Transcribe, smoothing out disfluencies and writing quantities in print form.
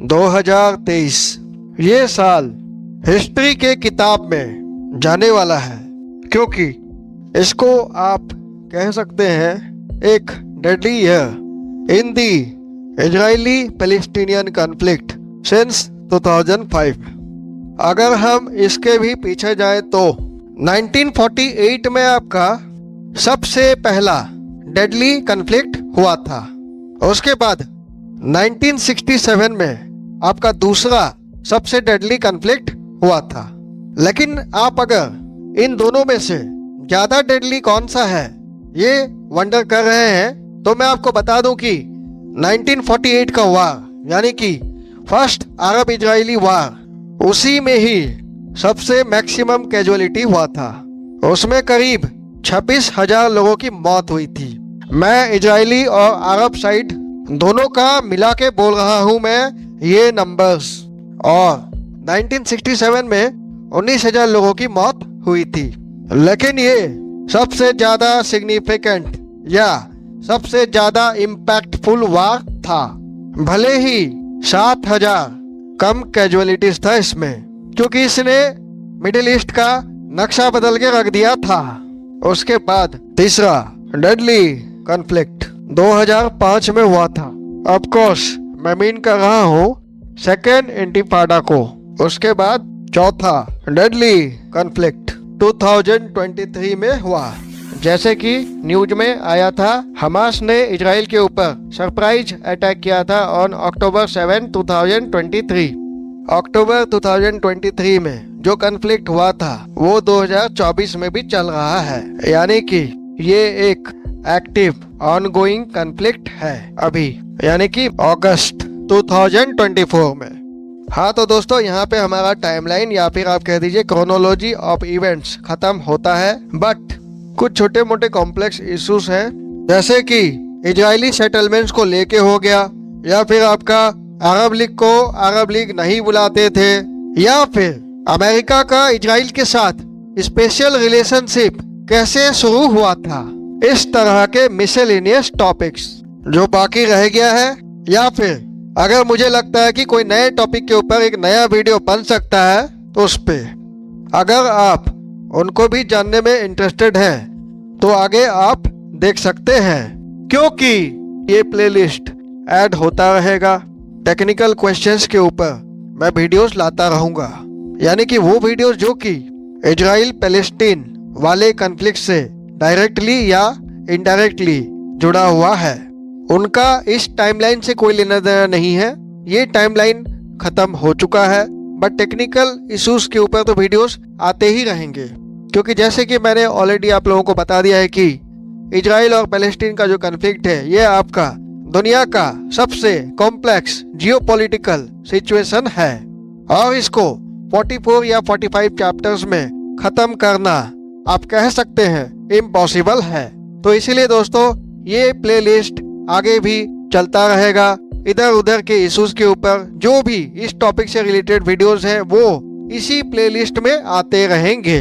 (2023) ये साल हिस्ट्री के किताब में जाने वाला है, क्योंकि इसको आप कह सकते हैं एक deadly year in the Israeli Palestinian conflict since 2005। अगर हम इसके भी पीछे जाएं तो 1948 में आपका सबसे पहला डेडली कॉन्फ्लिक्ट हुआ था। उसके बाद 1967 में आपका दूसरा सबसे डेडली कॉन्फ्लिक्ट हुआ था। लेकिन आप अगर इन दोनों में से ज्यादा डेडली कौन सा है ये वंडर कर रहे हैं, तो मैं आपको बता दूं कि 1948 का वार यानी कि फर्स्ट अरब इजरायली वार, उसी में ही सबसे मैक्सिमम कैजुअलिटी हुआ था। उसमें करीब 26,000 लोगों की मौत हुई थी। मैं इजरायली और अरब साइड दोनों का मिला के बोल रहा हूं मैं ये नंबर्स। और 1967 में 19,000 लोगों की मौत हुई थी। लेकिन ये सबसे ज्यादा सिग्निफिकेंट या सबसे ज्यादा इम्पैक्टफुल वार था। भले ही 7,000 कम कैजुअलिटीज था इसमें, क्योंकि इसने मिडिल ईस्ट का नक्शा बदल के रख दिया था। उसके बाद तीसरा डेडली कॉन्फ्लिक्ट 2005 में हुआ था। ऑफ कोर्स मैं मीन कर रहा हूँ सेकेंड इंटिफाडा को। उसके बाद चौथा डेडली कॉन्फ्लिक्ट 2023 में हुआ। जैसे कि न्यूज में आया था, हमास ने इजराइल के ऊपर सरप्राइज अटैक किया था ऑन अक्टूबर 7, 2023। अक्टूबर 2023 में जो कॉन्फ्लिक्ट हुआ था वो 2024 में भी चल रहा है, यानी कि ये एक एक्टिव ऑनगोइंग कॉन्फ्लिक्ट है अभी, यानी कि अगस्त 2024 में। हाँ तो दोस्तों, यहाँ पे हमारा टाइमलाइन या फिर आप कह दीजिए क्रोनोलॉजी ऑफ इवेंट्स खत्म होता है। बट कुछ छोटे मोटे कॉम्प्लेक्स इश्यूज हैं, जैसे कि इजरायली सेटलमेंट्स को लेके हो गया, या फिर आपका अरब लीग को अरब लीग नहीं बुलाते थे, या फिर अमेरिका का इजराइल के साथ स्पेशल रिलेशनशिप कैसे शुरू हुआ था। इस तरह के मिसलेनियस टॉपिक्स जो बाकी रह गया है, या फिर अगर मुझे लगता है कि कोई नए टॉपिक के ऊपर एक नया वीडियो बन सकता है तो उस पे अगर आप उनको भी जानने में इंटरेस्टेड हैं तो आगे आप देख सकते हैं, क्योंकि ये प्लेलिस्ट ऐड होता रहेगा। टेक्निकल क्वेश्चंस के ऊपर मैं वीडियोस लाता रहूंगा, यानी कि वो वीडियोस जो कि इजराइल पैलेस्टीन वाले कॉन्फ्लिक्ट से डायरेक्टली या इनडायरेक्टली जुड़ा हुआ है। उनका इस टाइमलाइन से कोई लेना देना नहीं है, ये टाइमलाइन खत्म हो चुका है। बट टेक्निकल इश्यूज के ऊपर तो वीडियोस आते ही रहेंगे, क्योंकि जैसे कि मैंने ऑलरेडी आप लोगों को बता दिया है कि इजराइल और पैलेस्टीन का जो कॉन्फ्लिक्ट है ये आपका दुनिया का सबसे कॉम्प्लेक्स जियोपॉलिटिकल सिचुएशन है, और इसको 44 या 45 चैप्टर्स में खत्म करना आप कह सकते हैं इम्पॉसिबल है। तो इसीलिए दोस्तों ये प्लेलिस्ट आगे भी चलता रहेगा। इधर उधर के इश्यूज के ऊपर जो भी इस टॉपिक से रिलेटेड वीडियोस हैं वो इसी प्लेलिस्ट में आते रहेंगे।